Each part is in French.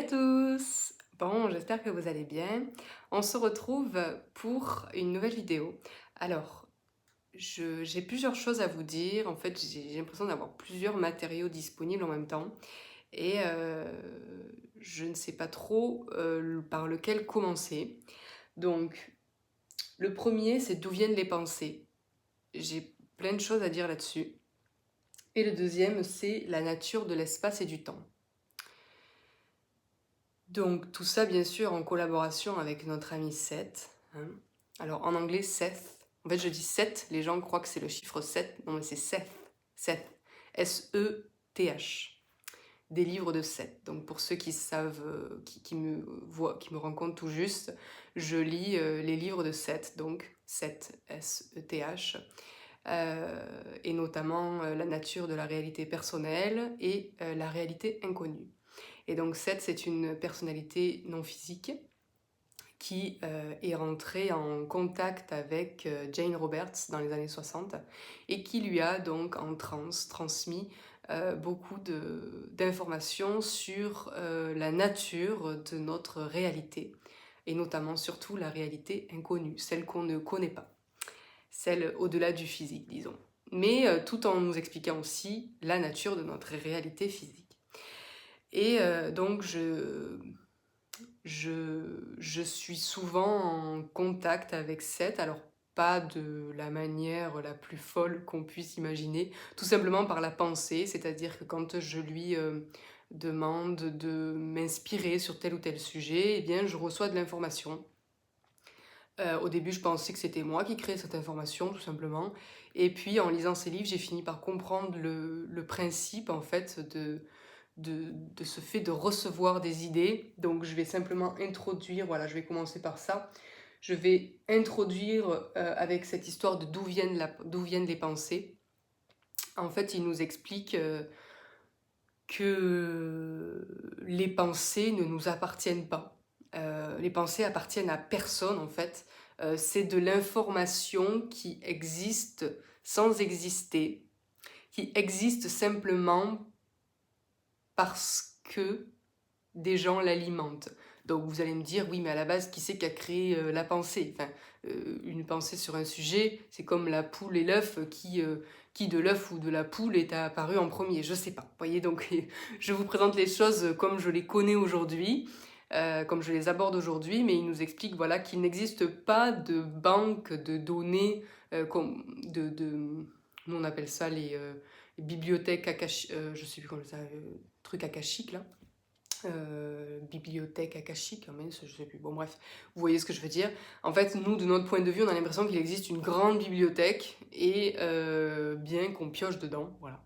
à tous! Bon, j'espère que vous allez bien. On se retrouve pour une nouvelle vidéo. Alors, j'ai plusieurs choses à vous dire. En fait, j'ai l'impression d'avoir plusieurs matériaux disponibles en même temps. Et je ne sais pas trop par lequel commencer. Donc, le premier, c'est d'où viennent les pensées. J'ai plein de choses à dire là-dessus. Et le deuxième, c'est la nature de l'espace et du temps. Donc tout ça bien sûr en collaboration avec notre ami Seth, hein. Alors en anglais Seth, en fait je dis Seth, les gens croient que c'est le chiffre 7, non mais c'est Seth, Seth, S-E-T-H, des livres de Seth. Donc pour ceux qui savent, qui me voient, qui me rencontrent tout juste, je lis les livres de Seth, donc Seth, S-E-T-H, et notamment la nature de la réalité personnelle et la réalité inconnue. Et donc Seth, c'est une personnalité non physique qui est rentrée en contact avec Jane Roberts dans les années 60 et qui lui a donc en transe transmis beaucoup d'informations sur la nature de notre réalité et notamment surtout la réalité inconnue, celle qu'on ne connaît pas, celle au-delà du physique, disons. Mais tout en nous expliquant aussi la nature de notre réalité physique. Et donc je suis souvent en contact avec Seth, alors pas de la manière la plus folle qu'on puisse imaginer, tout simplement par la pensée, c'est-à-dire que quand je lui demande de m'inspirer sur tel ou tel sujet, eh bien je reçois de l'information. Au début, je pensais que c'était moi qui créais cette information, tout simplement. Et puis, en lisant ces livres, j'ai fini par comprendre le principe, en fait, de ce fait de recevoir des idées. Donc je vais simplement introduire, voilà, je vais commencer par ça. Je vais introduire avec cette histoire de d'où viennent les pensées. En fait, il nous explique que les pensées ne nous appartiennent pas. Les pensées appartiennent à personne, en fait. C'est de l'information qui existe sans exister, qui existe simplement parce que des gens l'alimentent. Donc vous allez me dire, oui, mais à la base, qui c'est qui a créé la pensée? Enfin, une pensée sur un sujet, c'est comme la poule et l'œuf, qui de l'œuf ou de la poule est apparu en premier? Je sais pas. Vous voyez, donc je vous présente les choses comme je les connais aujourd'hui, comme je les aborde aujourd'hui, mais il nous explique voilà, qu'il n'existe pas de banque de données, nous on appelle ça les bibliothèques akashiques, je sais plus comment ça, truc akashique là. Bibliothèque akashique, mais je sais plus, bon bref, vous voyez ce que je veux dire. En fait, nous, de notre point de vue, on a l'impression qu'il existe une grande bibliothèque et bien qu'on pioche dedans, voilà.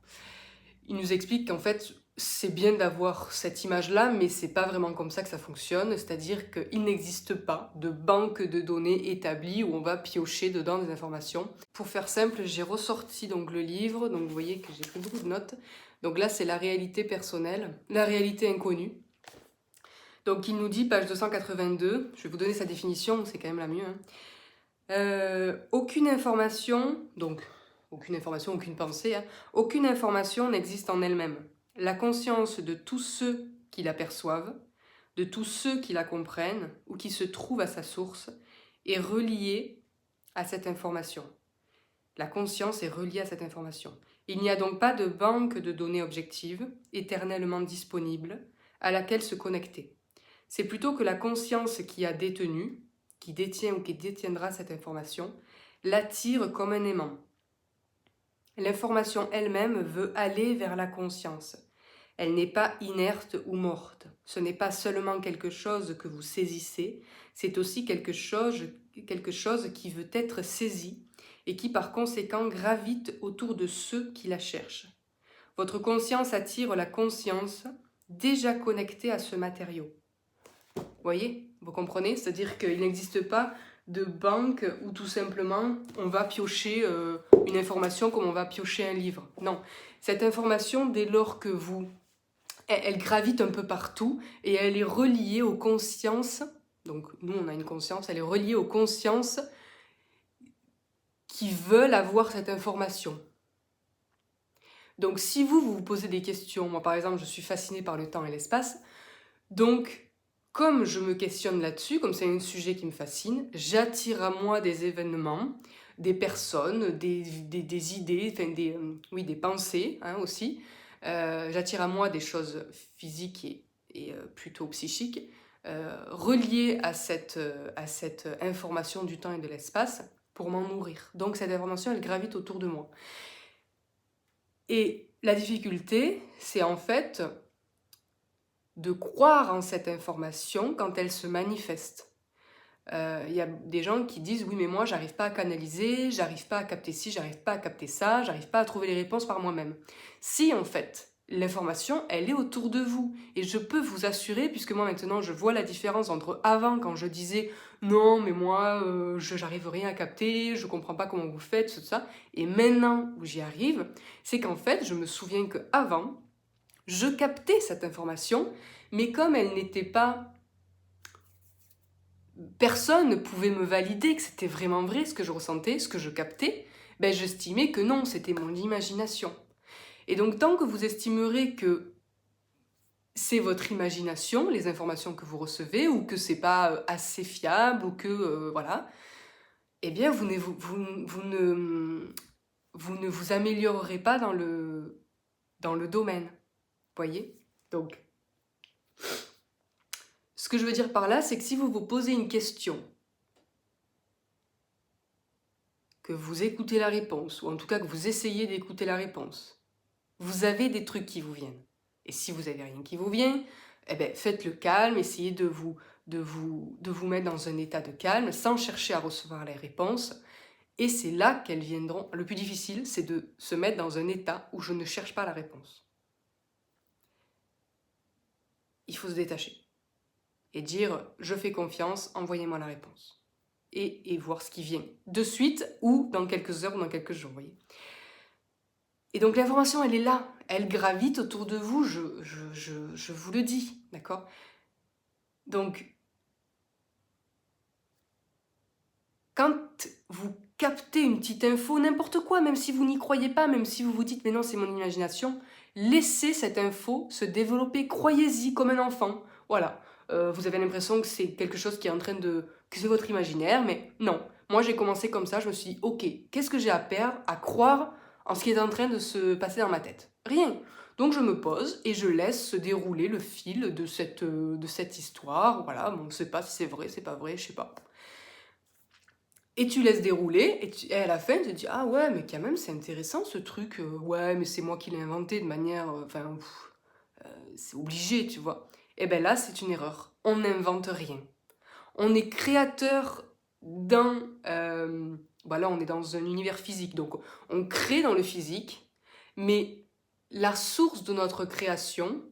Il nous explique qu'en fait, c'est bien d'avoir cette image-là, mais c'est pas vraiment comme ça que ça fonctionne, c'est-à-dire qu'il n'existe pas de banque de données établie où on va piocher dedans des informations. Pour faire simple, j'ai ressorti donc le livre, donc vous voyez que j'ai pris beaucoup de notes. Donc là, c'est la réalité personnelle, la réalité inconnue. Donc il nous dit, page 282, je vais vous donner sa définition, c'est quand même la mieux. Aucune information, donc aucune information, aucune pensée, hein, aucune information n'existe en elle-même. La conscience de tous ceux qui la perçoivent, de tous ceux qui la comprennent ou qui se trouvent à sa source, est reliée à cette information. La conscience est reliée à cette information. Il n'y a donc pas de banque de données objectives, éternellement disponible, à laquelle se connecter. C'est plutôt que la conscience qui a détenu, qui détient ou qui détiendra cette information, l'attire comme un aimant. L'information elle-même veut aller vers la conscience. Elle n'est pas inerte ou morte. Ce n'est pas seulement quelque chose que vous saisissez, c'est aussi quelque chose qui veut être saisi et qui par conséquent gravite autour de ceux qui la cherchent. Votre conscience attire la conscience déjà connectée à ce matériau. Vous voyez, vous comprenez? C'est-à-dire qu'il n'existe pas de banque où tout simplement on va piocher une information comme on va piocher un livre. Non, cette information, dès lors que elle gravite un peu partout et elle est reliée aux consciences. Donc nous, on a une conscience, elle est reliée aux consciences qui veulent avoir cette information. Donc si vous vous posez des questions, moi par exemple, je suis fascinée par le temps et l'espace, Donc, comme je me questionne là-dessus, comme c'est un sujet qui me fascine, j'attire à moi des événements, des personnes, des idées, enfin oui, des pensées hein, aussi. J'attire à moi des choses physiques et plutôt psychiques, reliées à cette information du temps et de l'espace pour m'en nourrir. Donc cette information, elle gravite autour de moi. Et la difficulté, c'est en fait de croire en cette information quand elle se manifeste. Y a des gens qui disent oui mais moi j'arrive pas à canaliser, j'arrive pas à capter ci, j'arrive pas à capter ça, j'arrive pas à trouver les réponses par moi-même. Si en fait l'information elle est autour de vous et je peux vous assurer, puisque moi maintenant je vois la différence entre avant quand je disais non mais moi j'arrive rien à capter, je comprends pas comment vous faites tout ça, et maintenant où j'y arrive, c'est qu'en fait je me souviens que avant je captais cette information, mais comme elle n'était pas... Personne ne pouvait me valider que c'était vraiment vrai ce que je ressentais, ce que je captais, ben j'estimais que non, c'était mon imagination. Et donc tant que vous estimerez que c'est votre imagination, les informations que vous recevez, ou que c'est pas assez fiable, ou que voilà, eh bien vous ne vous améliorerez pas dans le domaine. Voyez? Donc, ce que je veux dire par là, c'est que si vous vous posez une question, que vous écoutez la réponse, ou en tout cas que vous essayez d'écouter la réponse, vous avez des trucs qui vous viennent. Et si vous n'avez rien qui vous vient, eh ben, faites le calme, essayez de vous mettre dans un état de calme, sans chercher à recevoir les réponses, et c'est là qu'elles viendront. Le plus difficile, c'est de se mettre dans un état où je ne cherche pas la réponse. Il faut se détacher et dire « je fais confiance, envoyez-moi la réponse ». Et voir ce qui vient de suite ou dans quelques heures ou dans quelques jours, vous voyez. Et donc l'information, elle est là, elle gravite autour de vous, je vous le dis, d'accord? Donc, quand vous captez une petite info, n'importe quoi, même si vous n'y croyez pas, même si vous vous dites « mais non, c'est mon imagination », laissez cette info se développer, croyez-y comme un enfant, voilà. Vous avez l'impression que c'est quelque chose qui est en train de... que c'est votre imaginaire, mais non. Moi, j'ai commencé comme ça, je me suis dit « ok, qu'est-ce que j'ai à perdre, à croire en ce qui est en train de se passer dans ma tête ?» Rien. Donc je me pose et je laisse se dérouler le fil de cette histoire, voilà, bon, on ne sait pas si c'est vrai, c'est pas vrai, je sais pas. Et tu laisses dérouler, et à la fin, tu te dis « Ah ouais, mais quand même, c'est intéressant ce truc. Ouais, mais c'est moi qui l'ai inventé de manière... Enfin, c'est obligé, tu vois. » Et bien là, c'est une erreur. On n'invente rien. On est créateur d'un... là, on est dans un univers physique, donc on crée dans le physique, mais la source de notre création,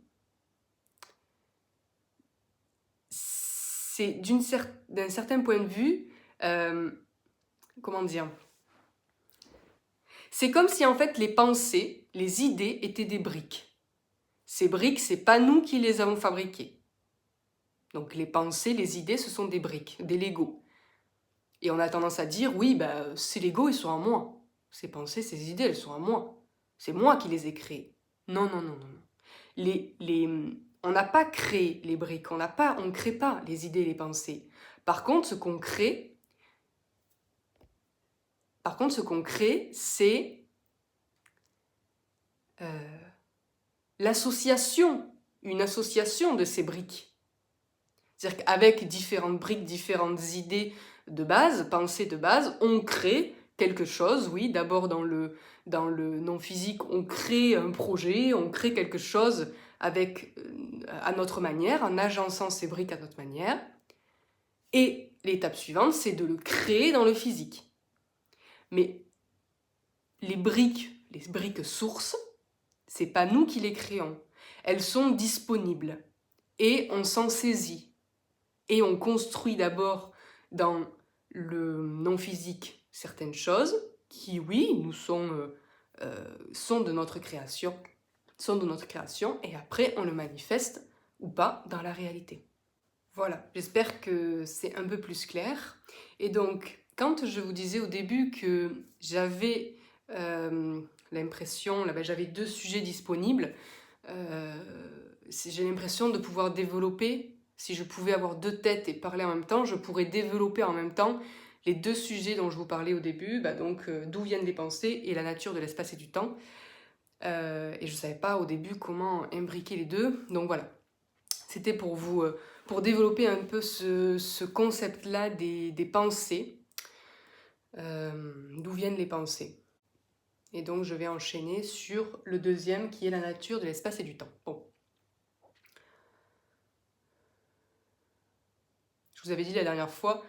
c'est d'un certain point de vue... comment dire? C'est comme si en fait les pensées, les idées étaient des briques. Ces briques, c'est pas nous qui les avons fabriquées. Donc les pensées, les idées, ce sont des briques, des Legos. Et on a tendance à dire, oui, bah, ces Legos, ils sont à moi. Ces pensées, ces idées, elles sont à moi. C'est moi qui les ai créées. Non, non, non, non, non. On n'a pas créé les briques, on ne crée pas les idées et les pensées. Par contre, ce qu'on crée, c'est une association de ces briques. C'est-à-dire qu'avec différentes briques, différentes idées de base, pensées de base, on crée quelque chose, oui, d'abord dans le non-physique, on crée un projet, on crée quelque chose à notre manière, en agençant ces briques à notre manière. Et l'étape suivante, c'est de le créer dans le physique. Mais les briques sources, c'est pas nous qui les créons. Elles sont disponibles et on s'en saisit. Et on construit d'abord dans le non-physique certaines choses qui, oui, sont de notre création, et après on le manifeste ou pas dans la réalité. Voilà, j'espère que c'est un peu plus clair. Et donc, quand je vous disais au début que j'avais l'impression, j'avais 2 sujets disponibles, j'ai l'impression de pouvoir développer, si je pouvais avoir 2 têtes et parler en même temps, je pourrais développer en même temps les 2 sujets dont je vous parlais au début, donc d'où viennent les pensées et la nature de l'espace et du temps. Et je ne savais pas au début comment imbriquer les deux, donc voilà. C'était pour vous, pour développer un peu ce concept-là des pensées, d'où viennent les pensées. Et donc je vais enchaîner sur le deuxième qui est la nature de l'espace et du temps. Bon. Je vous avais dit la dernière fois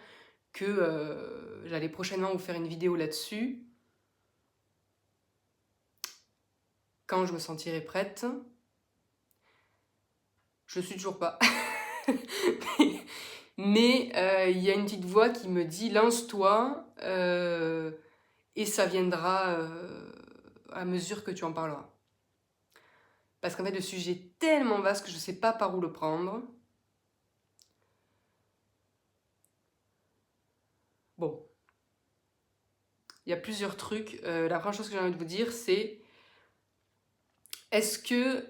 que j'allais prochainement vous faire une vidéo là-dessus. Quand je me sentirai prête. Je suis toujours pas. Mais il y a une petite voix qui me dit lance-toi et ça viendra à mesure que tu en parleras. Parce qu'en fait, le sujet est tellement vaste que je ne sais pas par où le prendre. Bon. Il y a plusieurs trucs. La première chose que j'ai envie de vous dire, c'est est-ce que...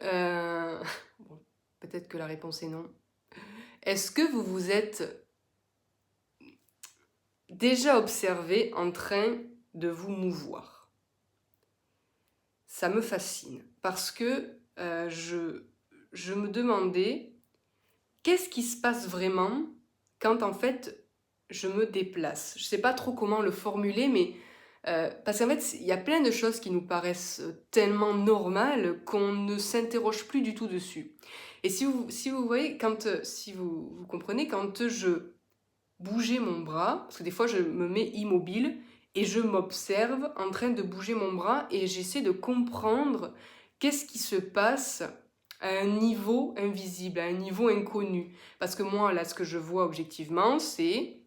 bon, peut-être que la réponse est non. Est-ce que vous vous êtes déjà observé en train de vous mouvoir? Ça me fascine parce que je me demandais qu'est-ce qui se passe vraiment quand en fait je me déplace. Je ne sais pas trop comment le formuler, mais parce qu'en fait il y a plein de choses qui nous paraissent tellement normales qu'on ne s'interroge plus du tout dessus. Et si vous voyez, si vous comprenez, quand je bougeais mon bras, parce que des fois je me mets immobile et je m'observe en train de bouger mon bras et j'essaie de comprendre qu'est-ce qui se passe à un niveau invisible, à un niveau inconnu. Parce que moi, là, ce que je vois objectivement, c'est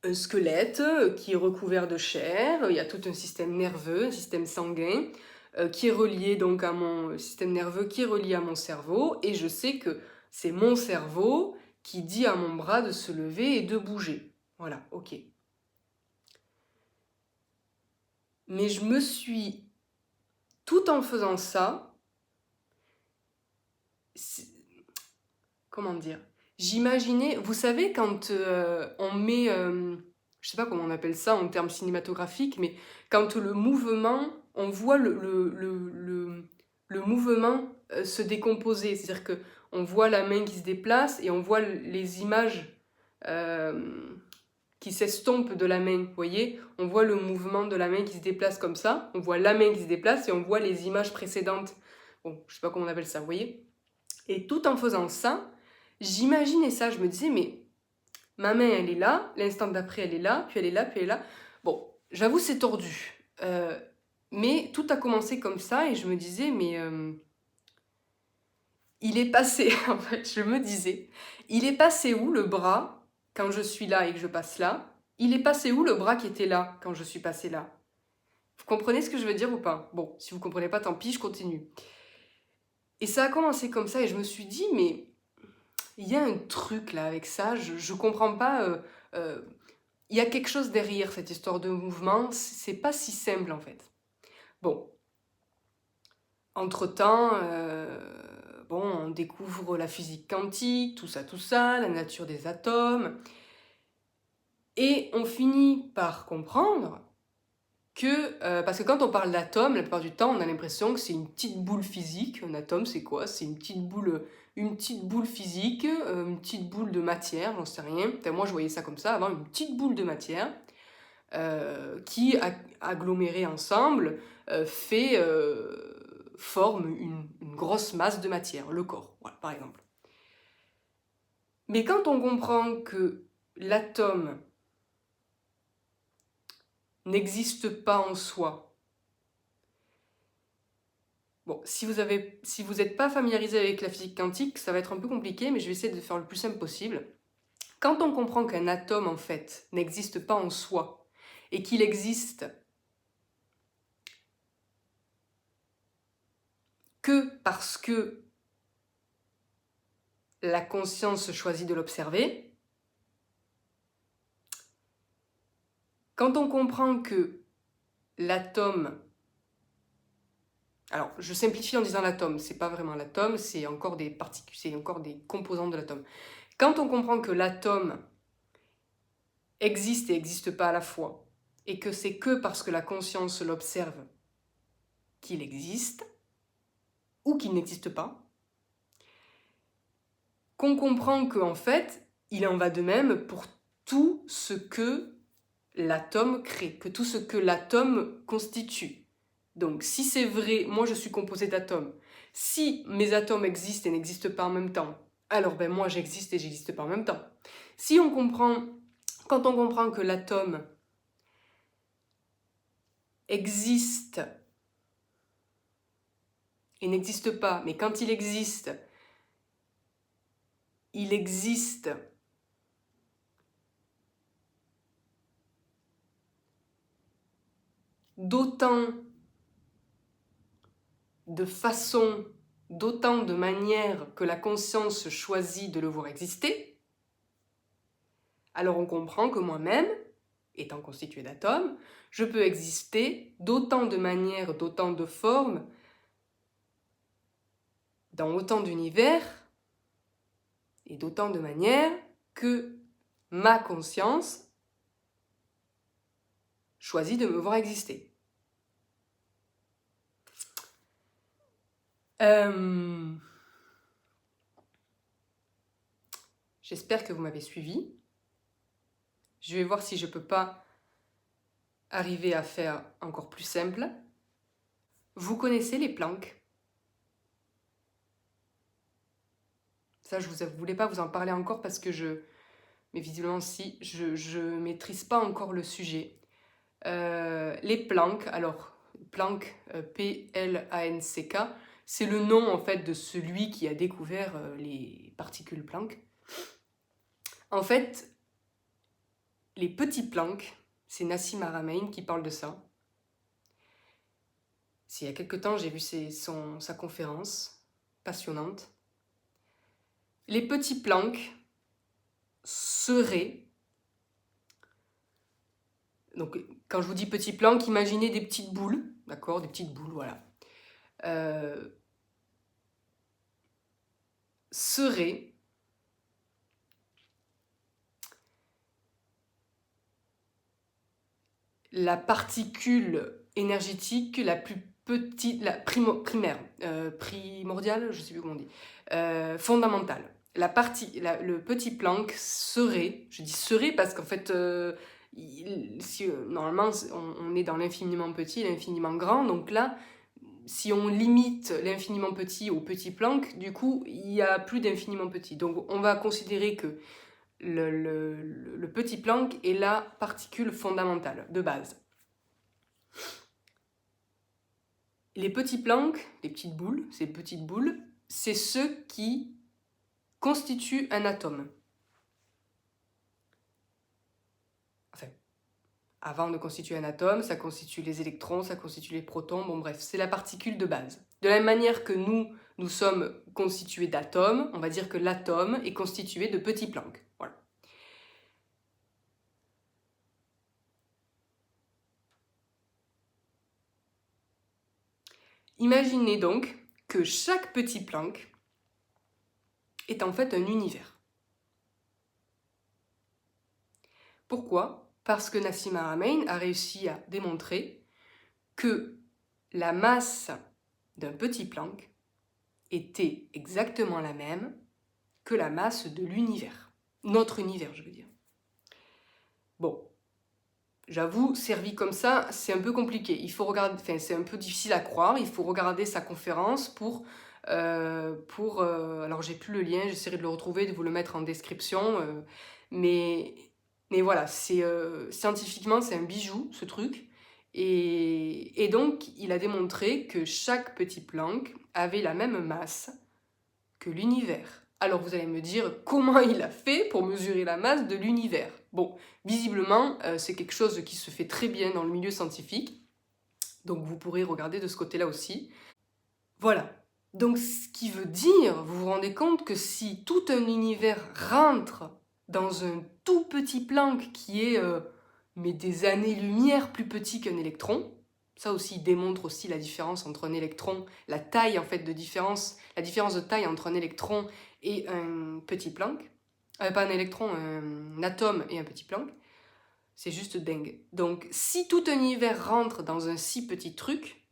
un squelette qui est recouvert de chair, il y a tout un système nerveux, un système sanguin, qui est relié donc à mon système nerveux, qui est relié à mon cerveau, et je sais que c'est mon cerveau qui dit à mon bras de se lever et de bouger. Voilà, ok. Mais je me suis, tout en faisant ça, comment dire, j'imaginais, vous savez, quand on met, je sais pas comment on appelle ça en termes cinématographiques, mais quand le mouvement, on voit le mouvement se décomposer, c'est-à-dire que on voit la main qui se déplace et on voit les images qui s'estompent de la main, vous voyez, on voit le mouvement de la main qui se déplace comme ça, on voit la main qui se déplace et on voit les images précédentes, bon, je sais pas comment on appelle ça, vous voyez. Et tout en faisant ça, j'imaginais ça, je me disais, mais ma main, elle est là, l'instant d'après, elle est là, puis elle est là, puis elle est là. Bon, j'avoue, c'est tordu. Mais tout a commencé comme ça, et je me disais, mais il est passé, en fait, je me disais, il est passé où le bras quand je suis là et que je passe là? Il est passé où le bras qui était là quand je suis passée là? Vous comprenez ce que je veux dire ou pas? Bon, si vous comprenez pas, tant pis, je continue. Et ça a commencé comme ça, et je me suis dit, mais il y a un truc là avec ça, je comprends pas. Il y a quelque chose derrière cette histoire de mouvement, c'est pas si simple en fait. Bon, entre-temps, bon, on découvre la physique quantique, tout ça, la nature des atomes, et on finit par comprendre que, parce que quand on parle d'atome, la plupart du temps, on a l'impression que c'est une petite boule physique. Un atome, c'est quoi? C'est une petite boule physique, une petite boule de matière, j'en sais rien. Enfin, moi, je voyais ça comme ça avant, une petite boule de matière qui, agglomérée ensemble, forme une grosse masse de matière, le corps, voilà, par exemple. Mais quand on comprend que l'atome n'existe pas en soi. Bon, si vous n'êtes pas familiarisé avec la physique quantique, ça va être un peu compliqué, mais je vais essayer de faire le plus simple possible. Quand on comprend qu'un atome, en fait, n'existe pas en soi, et qu'il existe que parce que la conscience choisit de l'observer, quand on comprend que l'atome, Alors, je simplifie en disant l'atome, c'est pas vraiment l'atome, c'est encore des particules, c'est encore des composants de l'atome. Quand on comprend que l'atome existe et n'existe pas à la fois, et que c'est que parce que la conscience l'observe qu'il existe, ou qu'il n'existe pas, qu'on comprend qu'en fait, il en va de même pour tout ce que l'atome crée, que tout ce que l'atome constitue. Donc, si c'est vrai, moi je suis composé d'atomes. Si mes atomes existent et n'existent pas en même temps, alors ben moi j'existe et j'existe pas en même temps. Si on comprend, quand on comprend que l'atome existe et n'existe pas, mais quand il existe d'autant de façons, d'autant de manières que la conscience choisit de le voir exister, alors on comprend que moi-même, étant constitué d'atomes, je peux exister d'autant de manières, d'autant de formes, dans autant d'univers et d'autant de manières que ma conscience choisit de me voir exister. J'espère que vous m'avez suivi. Je vais voir si je peux pas arriver à faire encore plus simple. Vous connaissez les Planck? Ça, je ne voulais pas vous en parler encore parce que mais visiblement si, je maîtrise pas encore le sujet. Les Planck, alors Planck, P-L-A-N-C-K, c'est le nom en fait de celui qui a découvert les particules Planck. En fait, les petits Planck, c'est Nassim Haramein qui parle de ça. Il y a quelque temps, j'ai vu sa conférence, passionnante. Les petits Planck seraient... Donc, quand je vous dis petits Planck, imaginez des petites boules, d'accord, des petites boules, voilà. Serait la particule énergétique la plus petite, la primaire, primordiale, je ne sais plus comment on dit, fondamentale. Le petit Planck serait, je dis serait parce qu'en fait, normalement, on est dans l'infiniment petit et l'infiniment grand, donc là, si on limite l'infiniment petit au petit Planck, du coup, il n'y a plus d'infiniment petit. Donc, on va considérer que le petit Planck est la particule fondamentale, de base. Les petits Planck, les petites boules, ces petites boules, c'est ceux qui constituent un atome. Enfin, avant de constituer un atome, ça constitue les électrons, ça constitue les protons, bon bref, c'est la particule de base. De la même manière que nous sommes constitués d'atomes, on va dire que l'atome est constitué de petits Planck. Voilà. Imaginez donc que chaque petit Planck est en fait un univers. Pourquoi? Parce que Nassim Haramein a réussi à démontrer que la masse d'un petit Planck était exactement la même que la masse de l'univers. Notre univers, je veux dire. Bon, j'avoue, servi comme ça, c'est un peu compliqué. Il faut regarder, enfin, c'est un peu difficile à croire. Il faut regarder sa conférence pour alors j'ai plus le lien, j'essaierai de le retrouver, de vous le mettre en description. Mais voilà, scientifiquement, c'est un bijou, ce truc. Et donc, il a démontré que chaque petit Planck avait la même masse que l'univers. Alors vous allez me dire comment il a fait pour mesurer la masse de l'univers. Bon, visiblement, c'est quelque chose qui se fait très bien dans le milieu scientifique. Donc vous pourrez regarder de ce côté-là aussi. Voilà. Donc ce qui veut dire, vous vous rendez compte que si tout un univers rentre dans un tout petit Planck qui est mais des années-lumière plus petit qu'un électron, Ça aussi démontre aussi la différence entre un électron, la taille en fait de différence, la différence de taille entre un électron et un petit Planck. Pas un électron, un atome et un petit Planck. C'est juste dingue. Donc si tout un univers rentre dans un si petit truc,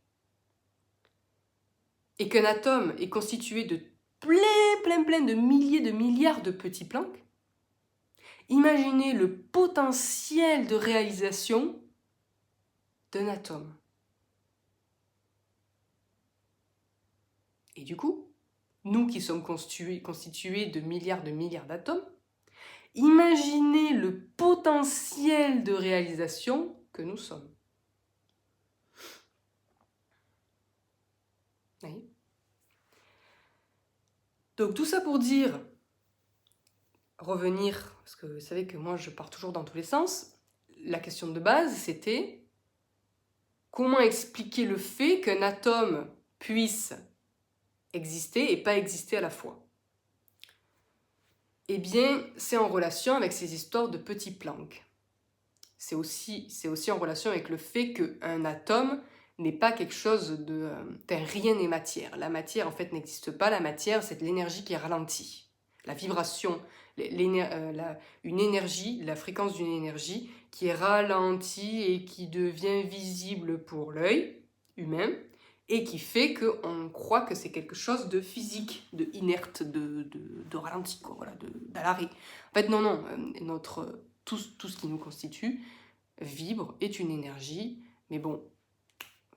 et qu'un atome est constitué de plein de milliers de milliards de petits Plancks, imaginez le potentiel de réalisation d'un atome. Et du coup, nous qui sommes constitués de milliards d'atomes, imaginez le potentiel de réalisation que nous sommes. Oui. Donc tout ça pour dire, revenir, parce que vous savez que moi je pars toujours dans tous les sens, la question de base c'était comment expliquer le fait qu'un atome puisse exister et pas exister à la fois. Eh bien, c'est en relation avec ces histoires de petits Planck. C'est aussi en relation avec le fait qu'un atome n'est pas quelque chose de... rien n'est matière. La matière, en fait, n'existe pas. La matière, c'est de l'énergie qui est ralentie. La vibration, une énergie, la fréquence d'une énergie qui est ralentie et qui devient visible pour l'œil humain et qui fait qu'on croit que c'est quelque chose de physique, de inerte, de ralenti, quoi, voilà, d'arrêt. En fait, non, tout ce qui nous constitue vibre, est une énergie, mais bon,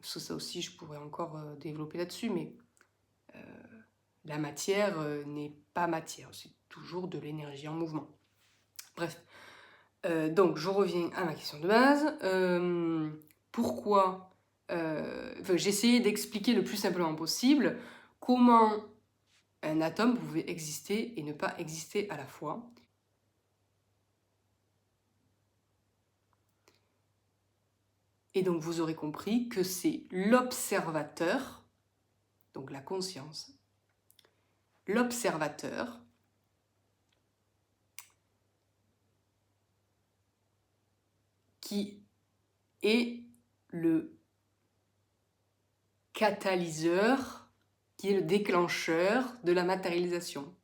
ça aussi je pourrais encore développer là-dessus, mais la matière n'est pas matière, c'est toujours de l'énergie en mouvement. Bref, donc je reviens à ma question de base. Pourquoi j'ai essayé d'expliquer le plus simplement possible comment un atome pouvait exister et ne pas exister à la fois. Et donc vous aurez compris que c'est l'observateur, donc la conscience, l'observateur qui est le catalyseur, qui est le déclencheur de la matérialisation.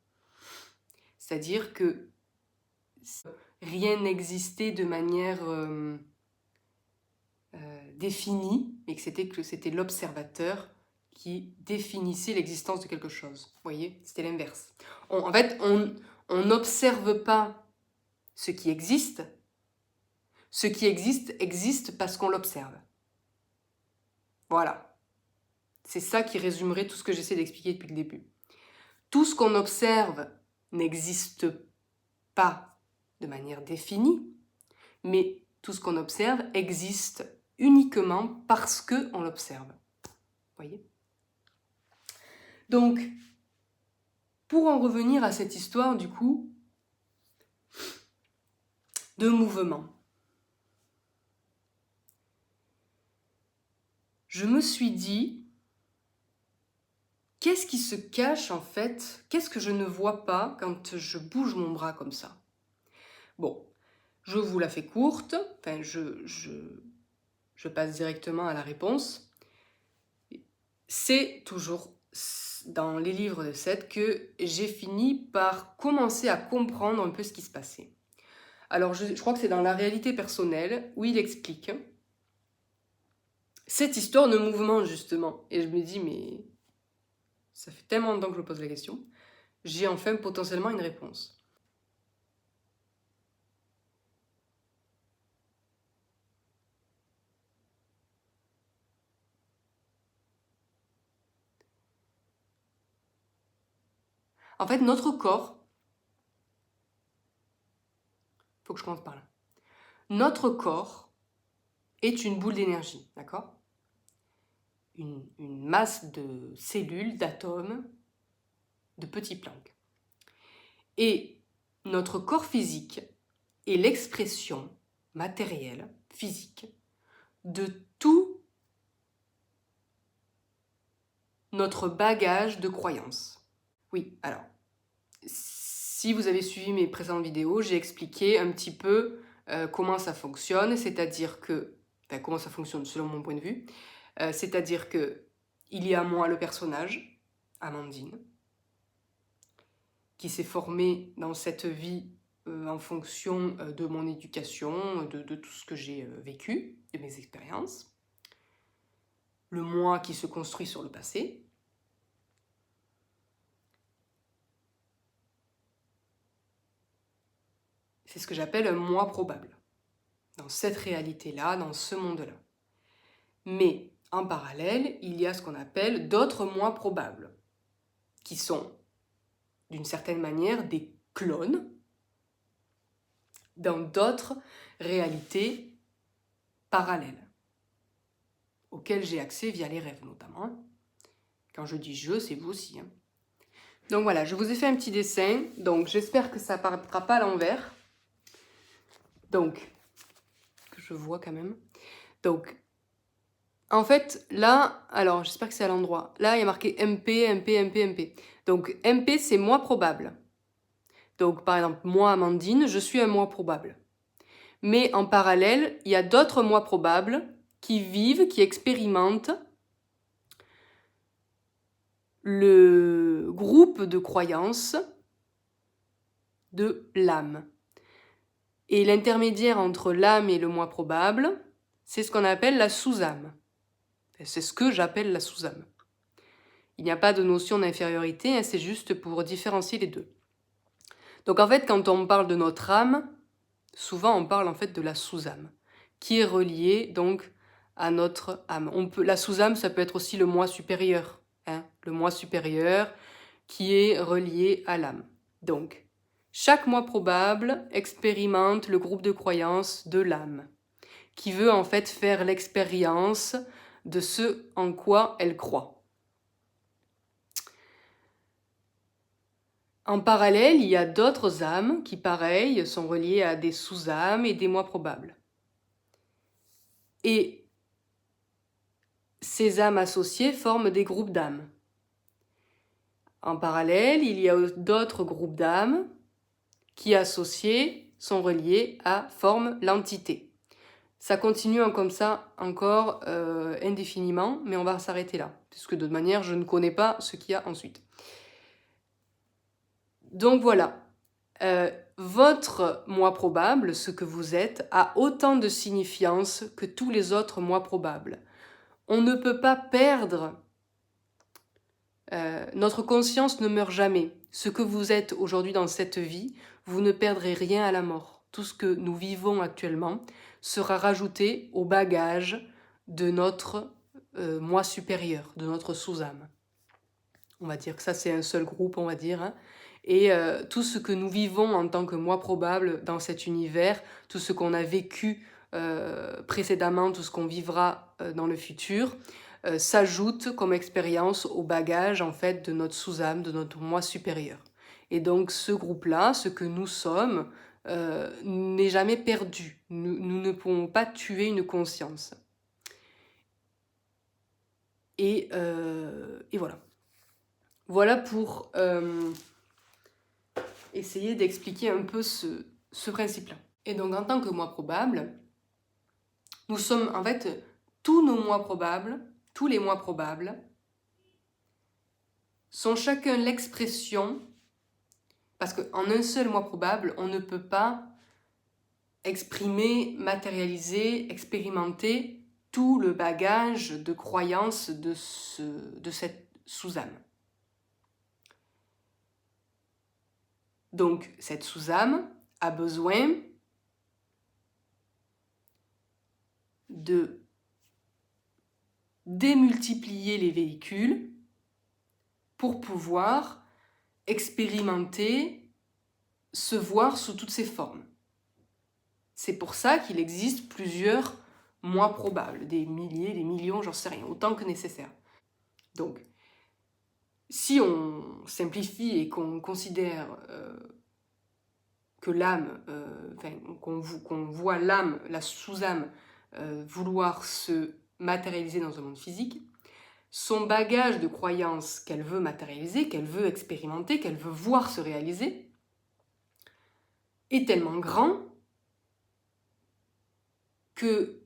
C'est-à-dire que rien n'existait de manière définie, mais que c'était l'observateur qui définissait l'existence de quelque chose. Vous voyez, c'était l'inverse. En fait, on n'observe pas ce qui existe. Ce qui existe parce qu'on l'observe. Voilà. C'est ça qui résumerait tout ce que j'essaie d'expliquer depuis le début. Tout ce qu'on observe n'existe pas de manière définie, mais tout ce qu'on observe existe uniquement parce qu'on l'observe. Vous voyez ? Donc, pour en revenir à cette histoire, du coup, de mouvement, je me suis dit, qu'est-ce qui se cache en fait? Qu'est-ce que je ne vois pas quand je bouge mon bras comme ça? Bon, je vous la fais courte, enfin je passe directement à la réponse. C'est toujours dans les livres de Seth que j'ai fini par commencer à comprendre un peu ce qui se passait. Alors je crois que c'est dans la réalité personnelle où il explique cette histoire de mouvement justement. Et je me dis mais ça fait tellement longtemps que je me pose la question, j'ai enfin potentiellement une réponse. En fait, notre corps, faut que je commence par là. Notre corps est une boule d'énergie, d'accord ? Une masse de cellules, d'atomes, de petits Planck. Et notre corps physique est l'expression matérielle, physique, de tout notre bagage de croyances. Oui, alors, si vous avez suivi mes précédentes vidéos, j'ai expliqué un petit peu comment ça fonctionne, c'est-à-dire que, enfin comment ça fonctionne selon mon point de vue, c'est-à-dire que il y a moi le personnage, Amandine, qui s'est formé dans cette vie en fonction de mon éducation, de tout ce que j'ai vécu, de mes expériences. Le moi qui se construit sur le passé. C'est ce que j'appelle un moi probable, dans cette réalité-là, dans ce monde-là. Mais en parallèle, il y a ce qu'on appelle d'autres moi probables, qui sont d'une certaine manière des clones dans d'autres réalités parallèles, auxquelles j'ai accès via les rêves notamment. Quand je dis je, c'est vous aussi. Hein. Donc voilà, je vous ai fait un petit dessin, donc j'espère que ça ne paraîtra pas à l'envers. Donc, que je vois quand même. Donc, en fait, là, alors j'espère que c'est à l'endroit. Là, il y a marqué MP, MP, MP, MP. Donc, MP, c'est moi probable. Donc, par exemple, moi, Amandine, je suis un moi probable. Mais en parallèle, il y a d'autres moi probables qui vivent, qui expérimentent le groupe de croyances de l'âme. Et l'intermédiaire entre l'âme et le moi probable, c'est ce qu'on appelle la sous-âme. C'est ce que j'appelle la sous-âme. Il n'y a pas de notion d'infériorité, hein, c'est juste pour différencier les deux. Donc en fait, quand on parle de notre âme, souvent on parle en fait de la sous-âme, qui est reliée donc à notre âme. La sous-âme, ça peut être aussi le moi supérieur, hein, le moi supérieur qui est relié à l'âme. Donc, chaque moi probable expérimente le groupe de croyances de l'âme, qui veut en fait faire l'expérience de ce en quoi elle croit. En parallèle, il y a d'autres âmes qui, pareil, sont reliées à des sous-âmes et des moi probables. Et ces âmes associées forment des groupes d'âmes. En parallèle, il y a d'autres groupes d'âmes qui, associés, sont reliés à forment l'entité. Ça continue comme ça encore indéfiniment, mais on va s'arrêter là, puisque de toute manière, je ne connais pas ce qu'il y a ensuite. Donc voilà, votre moi probable, ce que vous êtes, a autant de signifiance que tous les autres moi probables. On ne peut pas perdre, notre conscience ne meurt jamais. Ce que vous êtes aujourd'hui dans cette vie, vous ne perdrez rien à la mort. Tout ce que nous vivons actuellement sera rajouté au bagage de notre moi supérieur, de notre sous-âme. On va dire que ça c'est un seul groupe, on va dire. Hein. Et tout ce que nous vivons en tant que moi probable dans cet univers, tout ce qu'on a vécu précédemment, tout ce qu'on vivra dans le futur, s'ajoute comme expérience au bagage en fait de notre sous-âme, de notre moi supérieur. Et donc ce groupe-là, ce que nous sommes, n'est jamais perdu. Nous ne pouvons pas tuer une conscience. Et voilà. Voilà pour essayer d'expliquer un peu ce principe-là. Et donc en tant que moi probable, nous sommes en fait tous nos moi probables, tous les moi probables, sont chacun l'expression, parce qu'en un seul moi probable, on ne peut pas exprimer, matérialiser, expérimenter tout le bagage de croyances de cette sous-âme. Donc, cette sous-âme a besoin de démultiplier les véhicules pour pouvoir expérimenter, se voir sous toutes ses formes. C'est pour ça qu'il existe plusieurs moi probables, des milliers, des millions, j'en sais rien, autant que nécessaire. Donc, si on simplifie et qu'on considère que l'âme, qu'on voit l'âme, la sous-âme, vouloir se matérialiser dans un monde physique, son bagage de croyances qu'elle veut matérialiser, qu'elle veut expérimenter, qu'elle veut voir se réaliser, est tellement grand que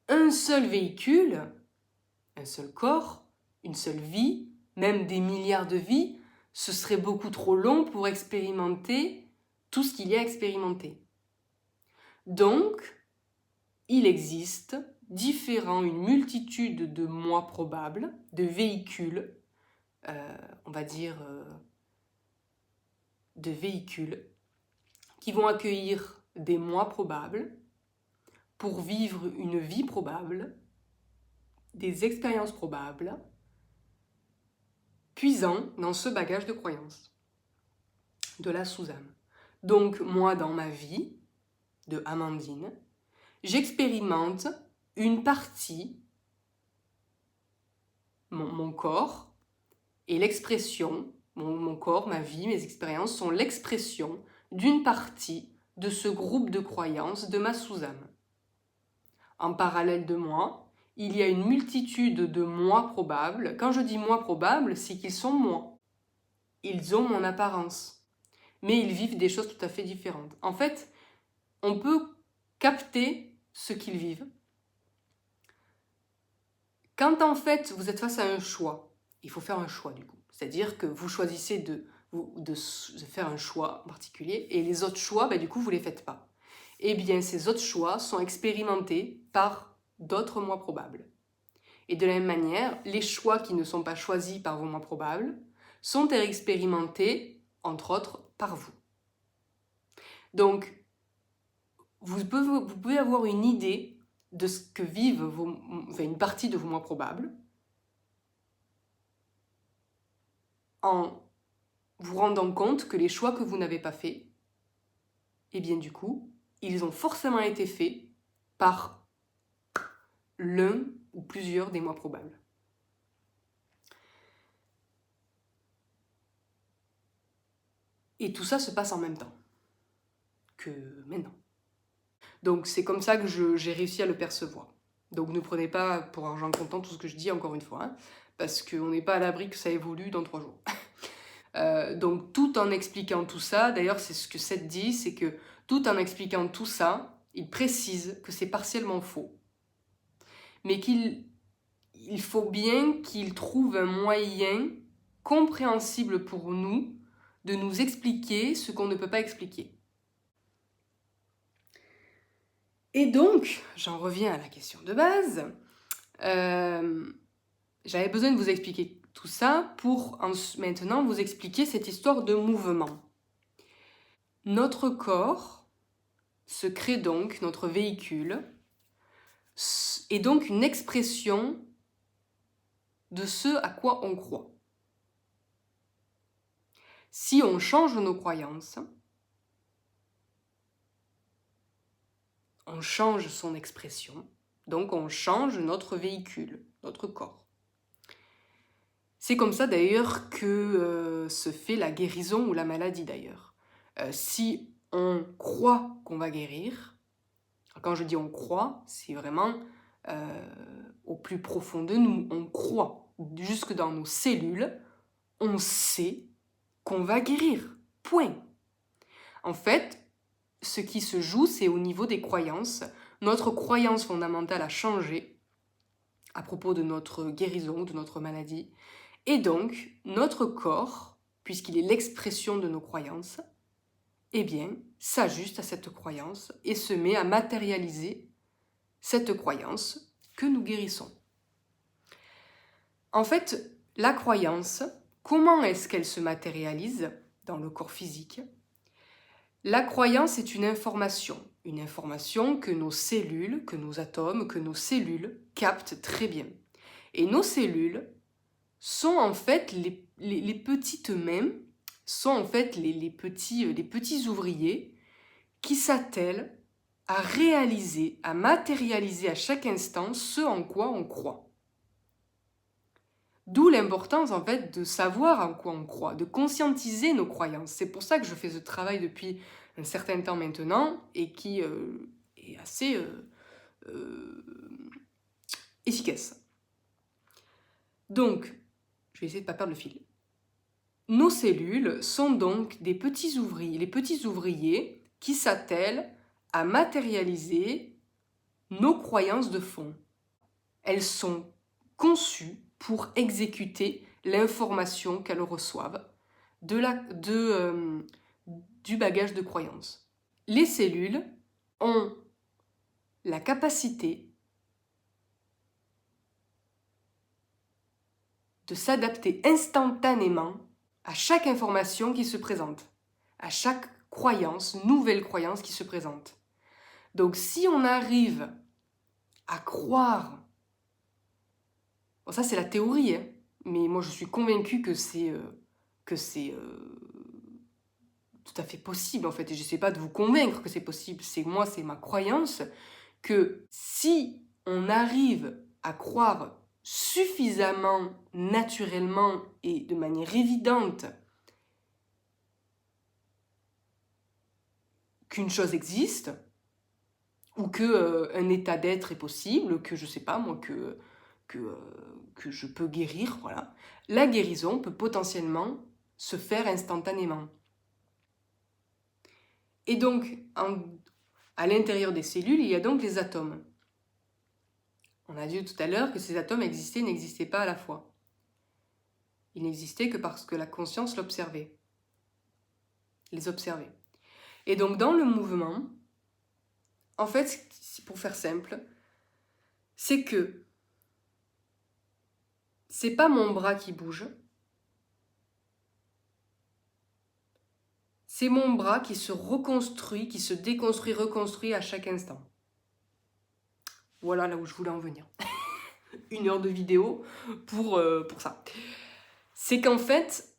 un seul véhicule, un seul corps, une seule vie, même des milliards de vies, ce serait beaucoup trop long pour expérimenter tout ce qu'il y a à expérimenter. Donc, il existe une multitude de moi probables, de véhicules, on va dire de véhicules, qui vont accueillir des moi probables pour vivre une vie probable, des expériences probables, puisant dans ce bagage de croyances, de la sous-âme. Donc, moi, dans ma vie de Amandine, j'expérimente une partie, mon corps, et l'expression, mon corps, ma vie, mes expériences sont l'expression d'une partie de ce groupe de croyances de ma sous-âme. En parallèle de moi, il y a une multitude de moi probables. Quand je dis moi probables, c'est qu'ils sont moi. Ils ont mon apparence. Mais ils vivent des choses tout à fait différentes. En fait, on peut capter ce qu'ils vivent. Quand en fait vous êtes face à un choix, il faut faire un choix du coup. C'est-à-dire que vous choisissez de faire un choix en particulier et les autres choix, du coup, vous ne les faites pas. Eh bien, ces autres choix sont expérimentés par d'autres moi probables. Et de la même manière, les choix qui ne sont pas choisis par vos moi probables sont expérimentés, entre autres, par vous. Donc, vous pouvez avoir une idée de ce que vivent une partie de vos moi probables en vous rendant compte que les choix que vous n'avez pas faits, eh bien du coup, ils ont forcément été faits par l'un ou plusieurs des moi probables. Et tout ça se passe en même temps que maintenant. Donc c'est comme ça que j'ai réussi à le percevoir. Donc ne prenez pas pour argent comptant tout ce que je dis, encore une fois, parce qu'on n'est pas à l'abri que ça évolue dans 3 jours. Donc tout en expliquant tout ça, d'ailleurs c'est ce que Seth dit, c'est que tout en expliquant tout ça, il précise que c'est partiellement faux, mais qu'il faut bien qu'il trouve un moyen compréhensible pour nous de nous expliquer ce qu'on ne peut pas expliquer. Et donc, j'en reviens à la question de base. J'avais besoin de vous expliquer tout ça pour maintenant vous expliquer cette histoire de mouvement. Notre corps se crée donc, notre véhicule, est donc une expression de ce à quoi on croit. Si on change nos croyances, on change son expression, donc on change notre véhicule, notre corps. C'est comme ça d'ailleurs que se fait la guérison ou la maladie d'ailleurs. Si on croit qu'on va guérir, quand je dis on croit, c'est vraiment au plus profond de nous, on croit, jusque dans nos cellules, on sait qu'on va guérir, point. En fait, ce qui se joue, c'est au niveau des croyances. Notre croyance fondamentale a changé à propos de notre guérison, de notre maladie. Et donc, notre corps, puisqu'il est l'expression de nos croyances, eh bien, s'ajuste à cette croyance et se met à matérialiser cette croyance que nous guérissons. En fait, la croyance, comment est-ce qu'elle se matérialise dans le corps physique ? La croyance est une information que nos cellules, que nos atomes, que nos cellules captent très bien. Et nos cellules sont en fait les petites mains, sont en fait les petits ouvriers qui s'attellent à réaliser, à matérialiser à chaque instant ce en quoi on croit. D'où l'importance en fait de savoir en quoi on croit, de conscientiser nos croyances. C'est pour ça que je fais ce travail depuis un certain temps maintenant et qui est assez efficace. Donc, je vais essayer de ne pas perdre le fil. Nos cellules sont donc des petits ouvriers, les petits ouvriers qui s'attellent à matérialiser nos croyances de fond. Elles sont conçues pour exécuter l'information qu'elles reçoivent du bagage de croyances. Les cellules ont la capacité de s'adapter instantanément à chaque information qui se présente, à chaque croyance, nouvelle croyance qui se présente. Donc si on arrive à croire, bon, ça c'est la théorie, hein, mais moi je suis convaincue que c'est tout à fait possible en fait, et je n'essaie pas de vous convaincre que c'est possible, c'est ma croyance, que si on arrive à croire suffisamment naturellement et de manière évidente qu'une chose existe, ou qu'un état d'être est possible, que je sais pas moi, que je peux guérir, voilà, la guérison peut potentiellement se faire instantanément. Et donc, à l'intérieur des cellules, il y a donc les atomes. On a dit tout à l'heure que ces atomes existaient et n'existaient pas à la fois. Ils n'existaient que parce que la conscience l'observait, les observait. Et donc dans le mouvement, en fait, pour faire simple, c'est que c'est pas mon bras qui bouge, c'est mon bras qui se reconstruit, qui se déconstruit, reconstruit à chaque instant. Voilà là où je voulais en venir. 1 heure de vidéo pour ça. C'est qu'en fait,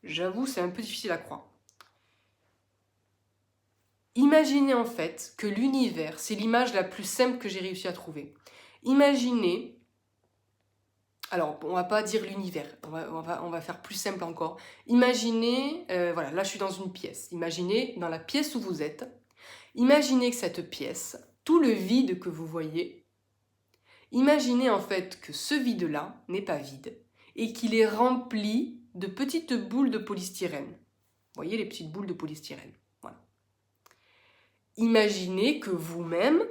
j'avoue, c'est un peu difficile à croire. Imaginez en fait que l'univers, c'est l'image la plus simple que j'ai réussi à trouver. Imaginez, alors on va pas dire l'univers, on va faire plus simple encore. Imaginez, voilà, là je suis dans une pièce. Imaginez dans la pièce où vous êtes, imaginez que cette pièce, tout le vide que vous voyez, imaginez en fait que ce vide-là n'est pas vide et qu'il est rempli de petites boules de polystyrène. Vous voyez les petites boules de polystyrène. Voilà. Imaginez que vous-même,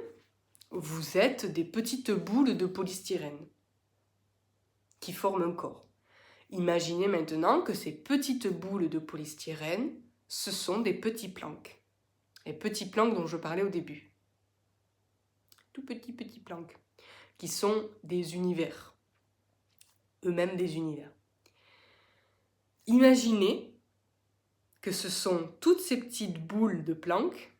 vous êtes des petites boules de polystyrène qui forment un corps. Imaginez maintenant que ces petites boules de polystyrène, ce sont des petits planks. Les petits planks dont je parlais au début. Tout petits planks, qui sont des univers. Eux-mêmes des univers. Imaginez que ce sont toutes ces petites boules de Planck,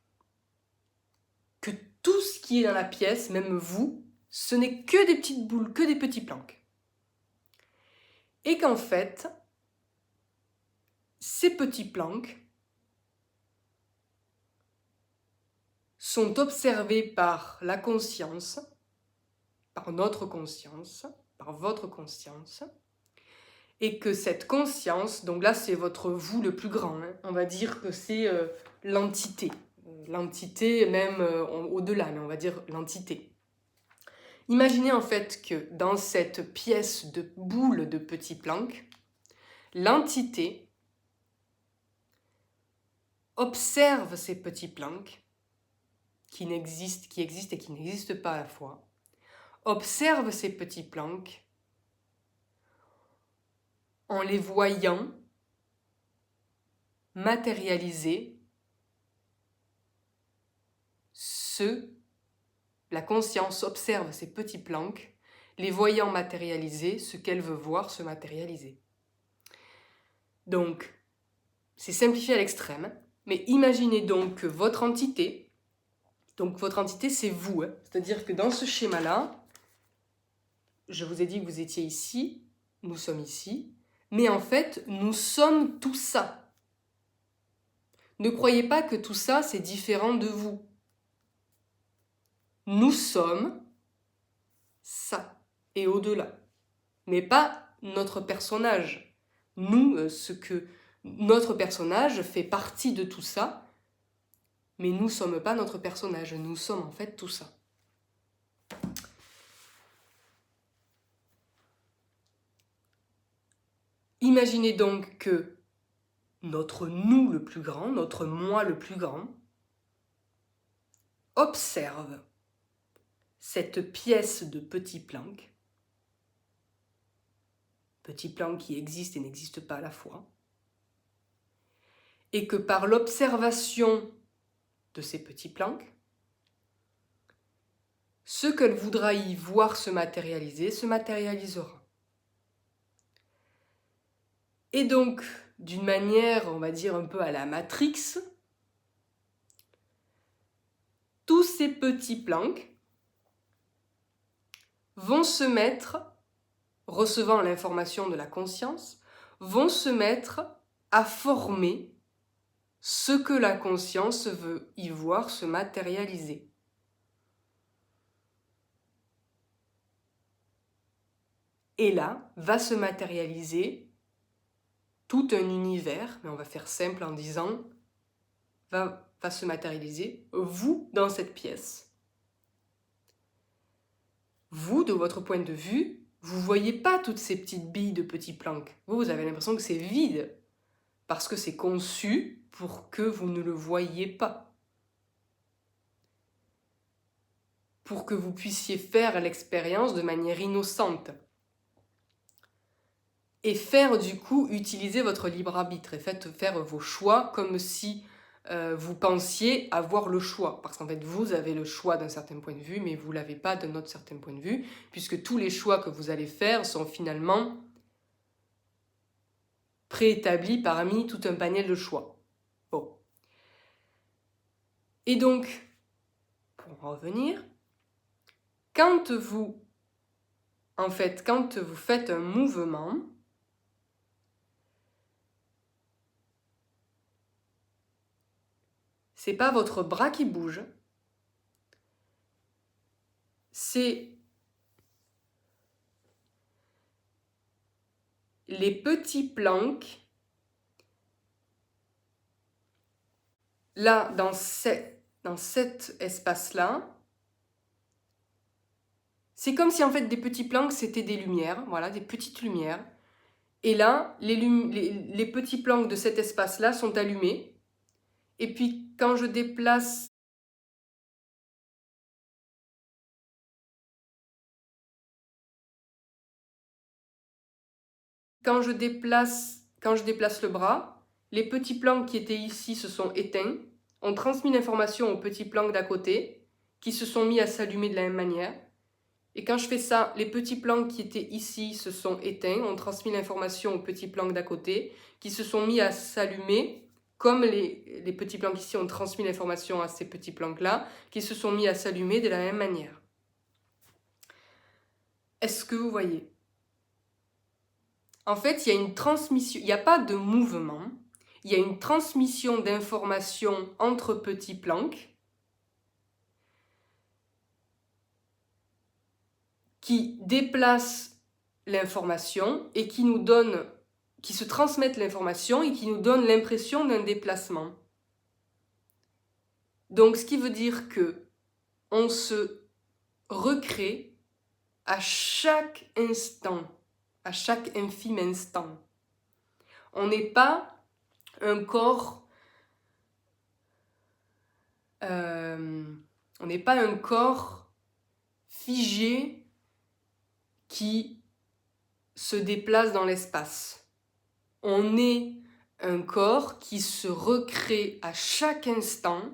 que tout ce qui est dans la pièce, même vous, ce n'est que des petites boules, que des petits Planck. Et qu'en fait, ces petits Planck sont observés par la conscience, par notre conscience, par votre conscience, et que cette conscience, donc là c'est votre vous le plus grand, hein, on va dire que c'est l'entité même au-delà, mais on va dire l'entité. Imaginez en fait que dans cette pièce de boules de petits Planck, l'entité observe ces petits Planck qui existent et qui n'existent pas à la fois, observe ces petits Planck en les voyant matérialiser la conscience observe ces petits Planck, les voyant matérialiser ce qu'elle veut voir se matérialiser. Donc, c'est simplifié à l'extrême, mais imaginez donc que votre entité c'est vous, hein, c'est-à-dire que dans ce schéma-là, je vous ai dit que vous étiez ici, nous sommes ici, mais en fait, nous sommes tout ça. Ne croyez pas que tout ça, c'est différent de vous. Nous sommes ça et au-delà, mais pas notre personnage. Nous, notre personnage fait partie de tout ça, mais nous ne sommes pas notre personnage, nous sommes en fait tout ça. Imaginez donc que notre nous le plus grand, notre moi le plus grand, observe cette pièce de petit Planck qui existe et n'existe pas à la fois, et que par l'observation de ces petits Planck, ce qu'elle voudra y voir se matérialisera. Et donc, d'une manière, on va dire un peu à la Matrix, tous ces petits Planck vont se mettre, recevant l'information de la conscience, vont se mettre à former ce que la conscience veut y voir se matérialiser. Et là, va se matérialiser tout un univers, mais on va faire simple en disant, va se matérialiser, vous, dans cette pièce. Vous, de votre point de vue, vous ne voyez pas toutes ces petites billes de petits Planck. Vous avez l'impression que c'est vide, parce que c'est conçu pour que vous ne le voyiez pas. Pour que vous puissiez faire l'expérience de manière innocente. Et faire du coup, utiliser votre libre arbitre et faire vos choix comme si vous pensiez avoir le choix. Parce qu'en fait, vous avez le choix d'un certain point de vue, mais vous ne l'avez pas d'un autre certain point de vue, puisque tous les choix que vous allez faire sont finalement préétablis parmi tout un panel de choix. Bon. Et donc, pour en revenir, quand vous faites un mouvement, c'est pas votre bras qui bouge, c'est les petits Planck, là, dans cet espace-là, c'est comme si en fait des petits Planck c'était des lumières, voilà, des petites lumières. Et là, les petits Planck de cet espace-là sont allumés. Et puis quand je déplace le bras, les petits Planck qui étaient ici se sont éteints, ont transmis l'information aux petits Planck d'à côté, qui se sont mis à s'allumer de la même manière. Et quand je fais ça, les petits Planck qui étaient ici se sont éteints, ont transmis l'information aux petits Planck d'à côté, qui se sont mis à s'allumer, comme les petits Planck ici ont transmis l'information à ces petits Planck-là, qui se sont mis à s'allumer de la même manière. Est-ce que vous voyez ? En fait, il y a une transmission, il n'y a pas de mouvement, il y a une transmission d'informations entre petits Planck qui déplacent l'information et qui se transmettent l'information et qui nous donnent l'impression d'un déplacement. Donc, ce qui veut dire que on se recrée à chaque instant, à chaque infime instant. On n'est pas un corps figé qui se déplace dans l'espace. On est un corps qui se recrée à chaque instant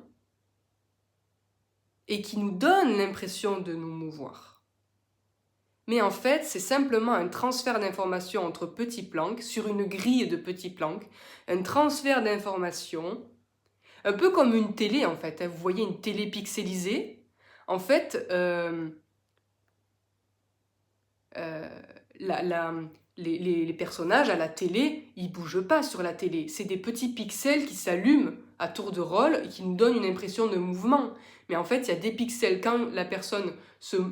et qui nous donne l'impression de nous mouvoir. Mais en fait, c'est simplement un transfert d'informations entre petits Planck sur une grille de petits Planck, un transfert d'informations, un peu comme une télé en fait. Vous voyez une télé pixelisée. En fait, les personnages à la télé, ils bougent pas sur la télé. C'est des petits pixels qui s'allument à tour de rôle et qui nous donnent une impression de mouvement. Mais en fait, il y a des pixels quand la personne se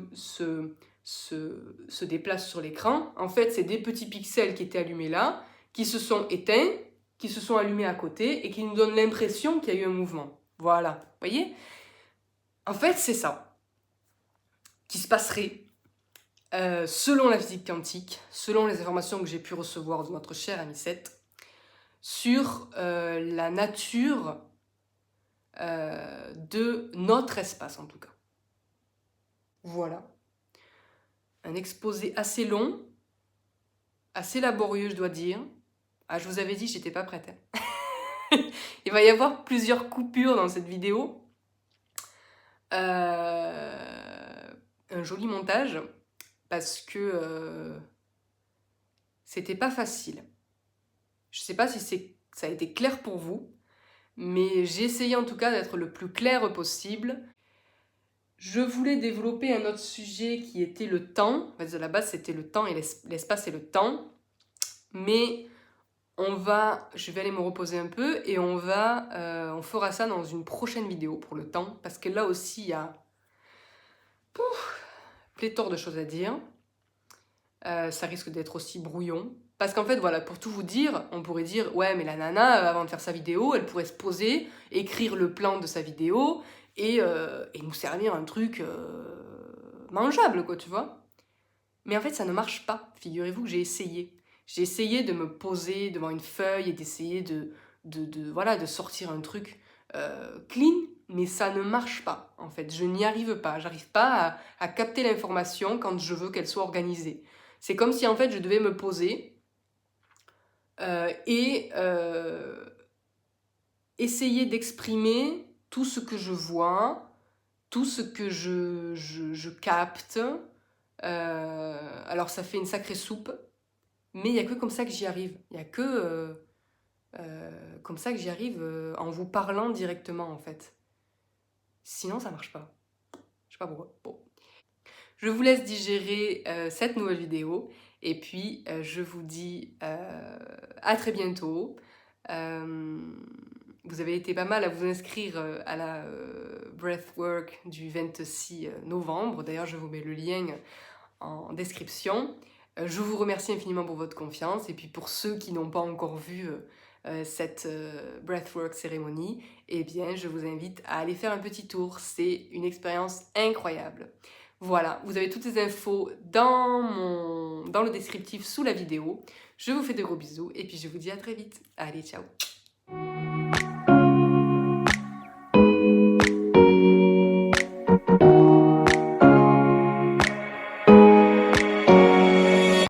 déplace sur l'écran. En fait, c'est des petits pixels qui étaient allumés là, qui se sont éteints, qui se sont allumés à côté et qui nous donnent l'impression qu'il y a eu un mouvement. Voilà, vous voyez ? En fait, c'est ça qui se passerait selon la physique quantique, selon les informations que j'ai pu recevoir de notre cher ami Seth, sur la nature de notre espace en tout cas. Voilà. Un exposé assez long, assez laborieux je dois dire. Ah, je vous avais dit, j'étais pas prête. Il va y avoir plusieurs coupures dans cette vidéo. Un joli montage, parce que c'était pas facile. Je sais pas si ça a été clair pour vous, mais j'ai essayé en tout cas d'être le plus clair possible. Je voulais développer un autre sujet qui était le temps. En fait, à la base, c'était le temps et l'espace et le temps. Mais je vais aller me reposer un peu et on fera ça dans une prochaine vidéo pour le temps. Parce que là aussi, il y a pléthore de choses à dire. Ça risque d'être aussi brouillon. Parce qu'en fait, voilà, pour tout vous dire, on pourrait dire, ouais, mais la nana, avant de faire sa vidéo, elle pourrait se poser, écrire le plan de sa vidéo et nous servir un truc mangeable, quoi, tu vois. Mais en fait, ça ne marche pas. Figurez-vous que j'ai essayé. J'ai essayé de me poser devant une feuille et d'essayer voilà, de sortir un truc clean, mais ça ne marche pas, en fait. Je n'y arrive pas. J'arrive pas à capter l'information quand je veux qu'elle soit organisée. C'est comme si, en fait, je devais me poser et essayer d'exprimer tout ce que je vois, tout ce que je capte. Alors, ça fait une sacrée soupe, mais il n'y a que comme ça que j'y arrive. Il n'y a que comme ça que j'y arrive en vous parlant directement, en fait. Sinon, ça marche pas. Je sais pas pourquoi. Bon. Je vous laisse digérer cette nouvelle vidéo et puis je vous dis à très bientôt. Vous avez été pas mal à vous inscrire à la Breathwork du 26 novembre. D'ailleurs, je vous mets le lien en description. Je vous remercie infiniment pour votre confiance et puis pour ceux qui n'ont pas encore vu cette Breathwork cérémonie, eh bien, je vous invite à aller faire un petit tour. C'est une expérience incroyable. Voilà, vous avez toutes les infos dans le descriptif sous la vidéo. Je vous fais de gros bisous et puis je vous dis à très vite. Allez, ciao!